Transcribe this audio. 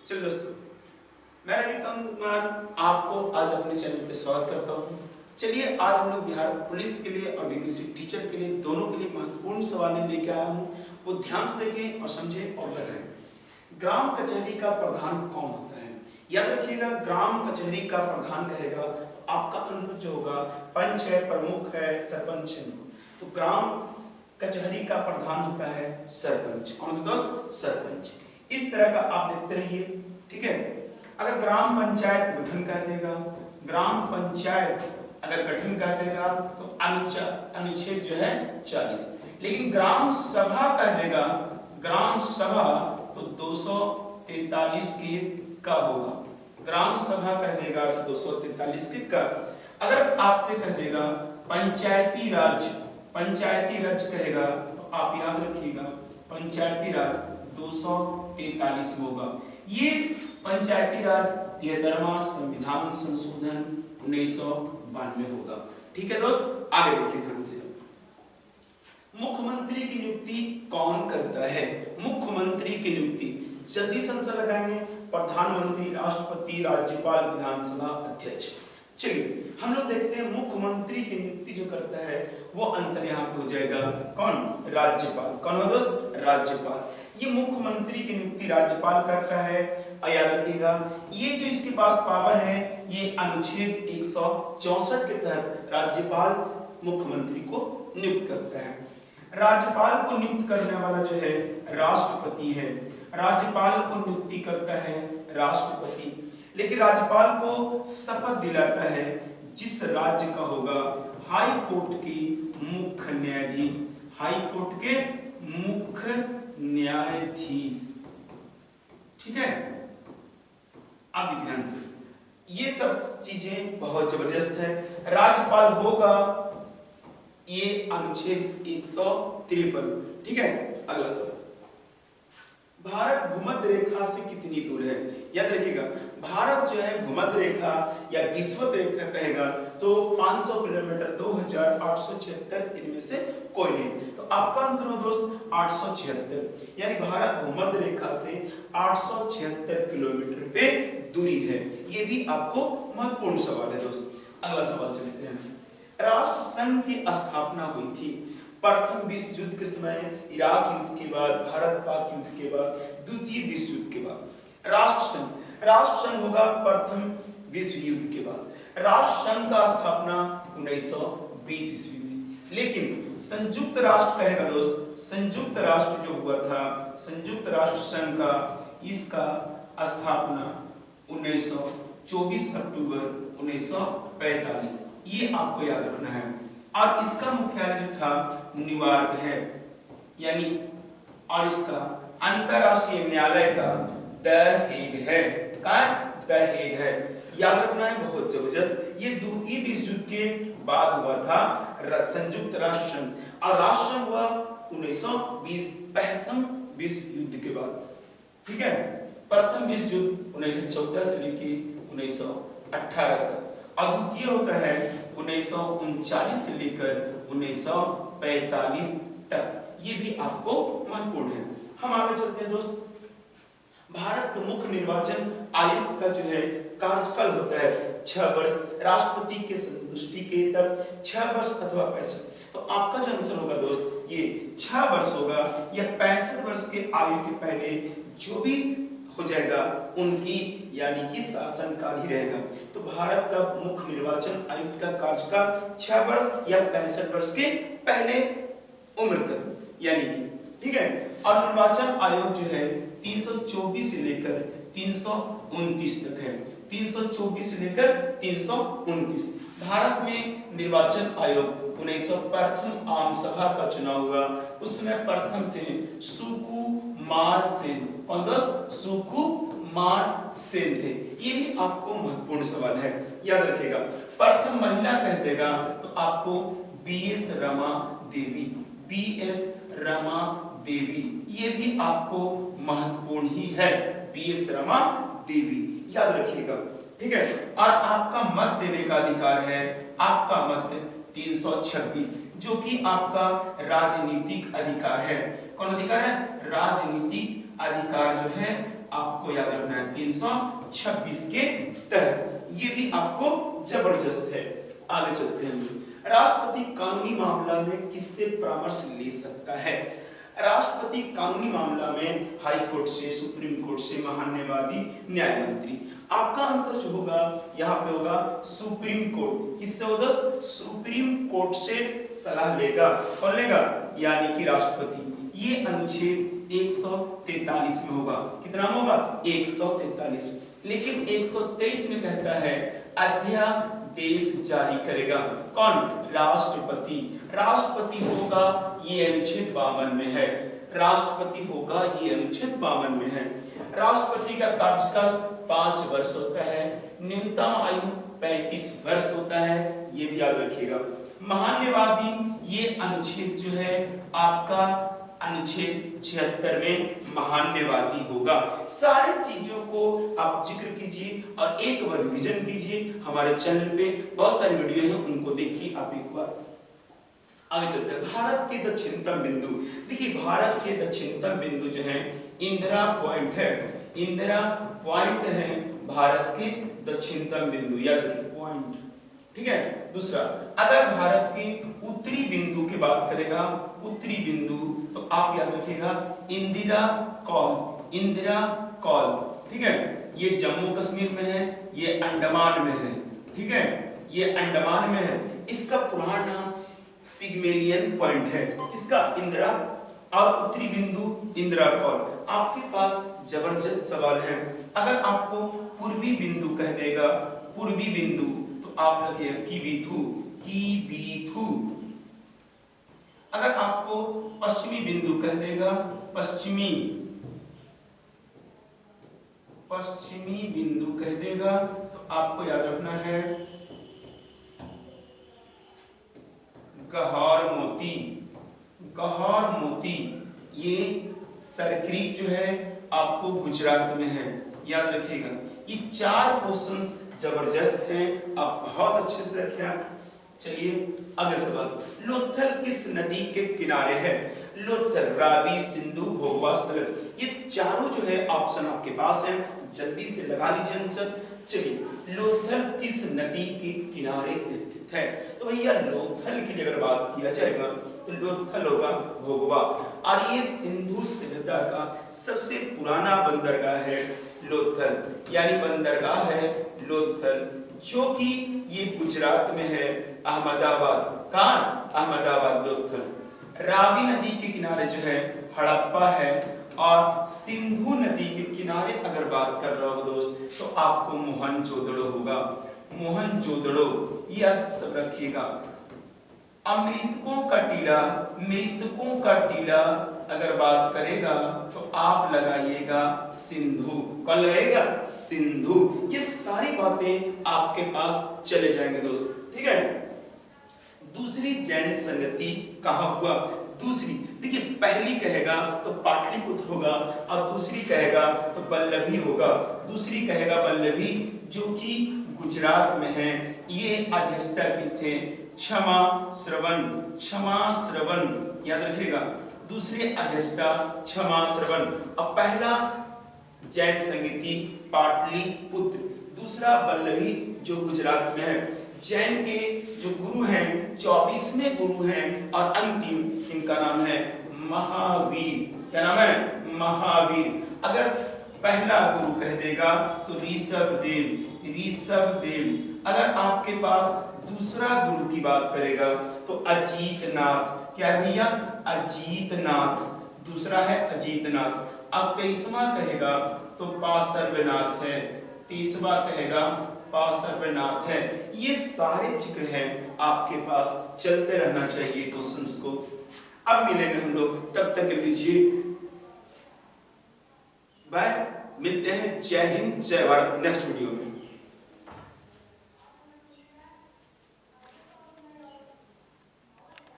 चलिए दोस्तों, मैं रविकांत कुमार आपको आज अपने चैनल पे स्वागत करता हूँ। चलिए आज हम लोग बिहार पुलिस के लिए और बीपीएससी टीचर के लिए दोनों के लिए महत्वपूर्ण सवाल लेके आया हूँ। वो ध्यान से देखें और समझें और लगाएं। ग्राम कचहरी का प्रधान कौन होता है? याद रखिएगा, ग्राम कचहरी का प्रधान कहेगा तो आपका आंसर जो होगा पंच है, प्रमुख है, सरपंच है। तो ग्राम कचहरी का प्रधान होता है सरपंच। कौन है दोस्त? सरपंच। इस तरह का आप देखते रहिए, ठीक है। अगर ग्राम पंचायत गठन कर देगा, ग्राम पंचायत अगर गठन कर देगा तो अनुच्छेद जो है 40। लेकिन ग्राम सभा कह देगा, ग्राम सभा तो 243 के का होगा। ग्राम सभा कह देगा तो 243 के का। अगर आपसे कह देगा पंचायती राज, पंचायती राज कहेगा तो आप याद रखिएगा पंचायती राज 243 होगा। ये पंचायती राज 73वां संविधान संशोधन 1992 होगा। ठीक है दोस्त, आगे देखिए ध्यान से। मुख्यमंत्री की नियुक्ति कौन करता है? मुख्यमंत्री की नियुक्ति जल्दी से आंसर लगाएंगे। प्रधानमंत्री, राष्ट्रपति, राज्यपाल, विधानसभा अध्यक्ष। चलिए हम लोग देखते हैं मुख्यमंत्री की नियुक्ति जो करता है वो आंसर यहाँ पे हो जाएगा कौन? राज्यपाल। कौन है दोस्त? राज्यपाल। ये मुख्यमंत्री की नियुक्ति राज्यपाल करता है। और याद रखिएगा ये जो इसके पास पावर है ये अनुच्छेद 164 के तहत राज्यपाल मुख्यमंत्री को नियुक्त करता है। राज्यपाल को नियुक्त करने वाला जो है राष्ट्रपति है। राज्यपाल को नियुक्ति करता है राष्ट्रपति। लेकिन राज्यपाल को शपथ दिलाता है जिस राज्य का होगा हाई कोर्ट के मुख्य न्यायाधीश। हाई कोर्ट के मुख्य न्यायाधीश, ठीक है। अब ध्यान से, ये सब चीजें बहुत जबरदस्त है। राज्यपाल होगा ये अनुच्छेद 153, ठीक है। अगला सवाल, भारत भूमध्य रेखा से कितनी दूर है? याद रखिएगा भारत जो है भूमध्य रेखा या विषुवत रेखा कहेगा तो 500 किलोमीटर, 2876, इनमें से कोई नहीं। तो आपका आंसर हो दोस्त 876, यानी भारत भूमध्य रेखा से 876 किलोमीटर पे दूरी है। ये भी आपको महत्वपूर्ण सवाल है दोस्त। अगला सवाल चलते हैं। राष्ट्र संघ की स्थापना हुई थी प्रथम विश्व युद्ध के समय, इराक युद्ध के बाद, भारत पाक युद्ध के बाद, द्वितीय विश्व युद्ध के बाद। राष्ट्र संघ होगा प्रथम विश्व युद्ध के बाद। राष्ट्र संघ का स्थापना 1920 ईस्वी में। लेकिन संयुक्त राष्ट्र कहेगा दोस्त, संयुक्त राष्ट्र जो हुआ था, संयुक्त राष्ट्र संघ का, इसका स्थापना 24 अक्टूबर 1945। ये आपको याद रखना है। और इसका मुख्यालय जो था न्यूयॉर्क है, यानी और इसका अंतरराष्ट्रीय न्यायालय का द हेग है। का द हेग है, याद रखना है, बहुत जबरदस्त। ये द्वितीय विश्व युद्ध के बाद हुआ था संयुक्त राष्ट्र संघ, और राष्ट्र संघ हुआ 1920 प्रथम विश्व युद्ध के बाद, ठीक है। प्रथम विश्व युद्ध 1914 से लेके 1918 तक, और द्वितीय होता है 1939 से लेकर 1945 तक। ये भी आपको महत्वपूर्ण है। हम आगे चलते हैं दोस्त। भारत के मुख्य निर्वाचन आयुक्त का जो है कार्यकाल होता है 6 वर्ष, राष्ट्रपति के संतुष्टि के तक 6 वर्ष अथवा 65। तो आपका जो आंसर होगा दोस्त ये 6 वर्ष होगा, या 65 वर्ष के आयु के पहले जो भी हो जाएगा उनकी यानी कि शासनकाल ही रहेगा। तो भारत का मुख्य निर्वाचन आयुक्त का कार्यकाल 6 वर्ष या 65 वर्ष के पहले उम्र तक, यानी कि, ठीक है। और निर्वाचन आयोग जो है 324 से लेकर 329 तक है। 324 से लेकर 329। भारत में निर्वाचन आयोग 1901 आम सभा का चुनाव हुआ, उसमें प्रथम थे सुकुमार सेन। कौन दोस्त? सुकुमार सेन थे। ये भी आपको महत्वपूर्ण सवाल है, याद रखिएगा। प्रथम महिला कह देगा तो आपको बीएस रमा देवी, बीएस रमा देवी, ये भी आपको महत्वपूर्ण ही है, बीएस रमा देवी, याद रखिएगा, ठीक है। और आपका मत देने का अधिकार है, आपका मत 326, जो कि आपका राजनीतिक अधिकार है। कौन अधिकार है? राजनीतिक अधिकार जो है आपको याद रखना है 326 के तहत। ये भी आपको जबरदस्त है। आगे चलते हैं। राष्ट्रपति कानूनी मामला में किससे परामर्श ले सकता है? राष्ट्रपति कानूनी मामला में हाई कोर्ट से, सुप्रीम कोर्ट से, महान्यायवादी, न्याय मंत्री। आपका आंसर जो होगा यहाँ पे होगा सुप्रीम कोर्ट। किससे हो दोस्त? सुप्रीम कोर्ट से सलाह लेगा। कौन लेगा? यानी कि राष्ट्रपति। ये अनुच्छेद 143 में होगा। कितना होगा? 143। लेकिन 123 में कहता है अध्यादेश जारी करेगा। कौन? राष्ट्रपति। राष्ट्रपति होगा, ये अनुच्छेद 52 में है। राष्ट्रपति होगा, ये अनुच्छेद 52 में है। राष्ट्रपति का कार्यकाल 5 वर्ष होता है। न्यूनतम आयु 35 वर्ष होता है, ये भी याद रखिएगा। महान्यायवादी, ये अनुच्छेद जो है आपका अनुच्छेद 76 में महान्यायवादी होगा। सारी चीजों को आप जिक्र कीजिए और एक बार रिवीजन कीजिए। हमारे चैनल पे बहुत सारी वीडियो हैं, उनको देखिए आप एक बार। आगे चलते हैं। भारत के दक्षिणतम बिंदु। देखिए भारत के दक्षिणतम बिंदु जो है इंदिरा पॉइंट है। इंदिरा पॉइंट है भारत के दक्षिणतम बिंदु, याद रखिए पॉइंट। ठीक है। दूसरा, अगर भारत के उत्तरी बिंदु की बात करेगा, उत्तरी बिंदु, तो आप याद रखिएगा इंदिरा कौल। इंदिरा कौल, ठीक है। ये जम्मू कश्मीर में है, ये अंडमान में है। ठीक है, ये अंडमान में है। इसका पुराना नाम पिग्मेलियन पॉइंट है। इसका इंदिरा और उत्तरी बिंदु इंदिरा कौल। आपके पास जबरदस्त सवाल है। अगर आपको पूर्वी बिंदु कह देगा, पूर्वी बिंदु, तो आप रखिए कीबीथू, कीबीथू। अगर आपको पश्चिमी बिंदु कह देगा, पश्चिमी, पश्चिमी बिंदु कह देगा, तो आपको याद रखना है गहर मोती। गहर मोती, ये सरक्रीक जो है आपको गुजरात में है, याद रखिएगा। ये 4 क्वेश्चंस जबरदस्त हैं, आप बहुत अच्छे से रखिए। चलिए अगले सवाल। लोथल किस नदी के किनारे है? लोथल, रावी, सिंधु, भोगवा, सतलज। ये चारों जो है ऑप्शन आपके पास है, जल्दी से लगा लीजिए आंसर। चलिए लोथल किस नदी के किनारे स्थित है? तो भैया लोथल की अगर बात किया जाएगा तो लोथल होगा भोगवा। और ये सिंधु सभ्यता का सबसे पुराना बंदरगाह है लोथल, यानी बंदरगाह है लोथल, जो कि ये गुजरात में है, अहमदाबाद। कहाँ? अहमदाबाद, लोथल। रावी नदी के किनारे जो है हड़प्पा है, और सिंधु नदी के किनारे अगर बात कर रहा हो दोस्त, तो आपको मोहनजोदड़ो होगा। मोहनजोदड़ो, यह सब रखिएगा। अमृतकों का टीला, मृतकों का टीला अगर बात करेगा तो आप लगाइएगा सिंधु। कौन लगाइएगा? सिंधु। ये सारी बातें आपके पास चले जाएंगे दोस्त। ठीक है। दूसरी जैन संगति कहाँ हुआ? दूसरी, देखिए पहली कहेगा तो पाटलिपुत्र होगा, और दूसरी कहेगा तो बल्लभी होगा। दूसरी कहेगा बल्लभी, जो कि गुजरात में है। ये अधिष्ठा के थे क्षमा श्रवण, क्षमा श्रवण, याद रखिएगा। दूसरे अधिष्ठा क्षमा श्रवण। और पहला जैन संगति पाटलिपुत्र, दूसरा बल्लभी जो गुजरात में है। जैन के जो गुरु हैं 24वें गुरु हैं, और अंतिम इनका नाम है महावीर। क्या नाम है? महावीर। अगर पहला गुरु कह देगा तो ऋषभदेव, ऋषभदेव। अगर आपके पास दूसरा गुरु की बात करेगा तो अजीतनाथ। क्या है भैया? अजीतनाथ। दूसरा है अजीतनाथ। अब 23वां कहेगा तो पार्श्वनाथ है। 23वां कहेगा पार्श्वनाथ है। ये सारे जिक्र हैं आपके पास, चलते रहना चाहिए क्वेश्चंस को। अब मिलेंगे हम लोग, तब तक लीजिए बाय। मिलते हैं। जय हिंद, जय भारत नेक्स्ट वीडियो में।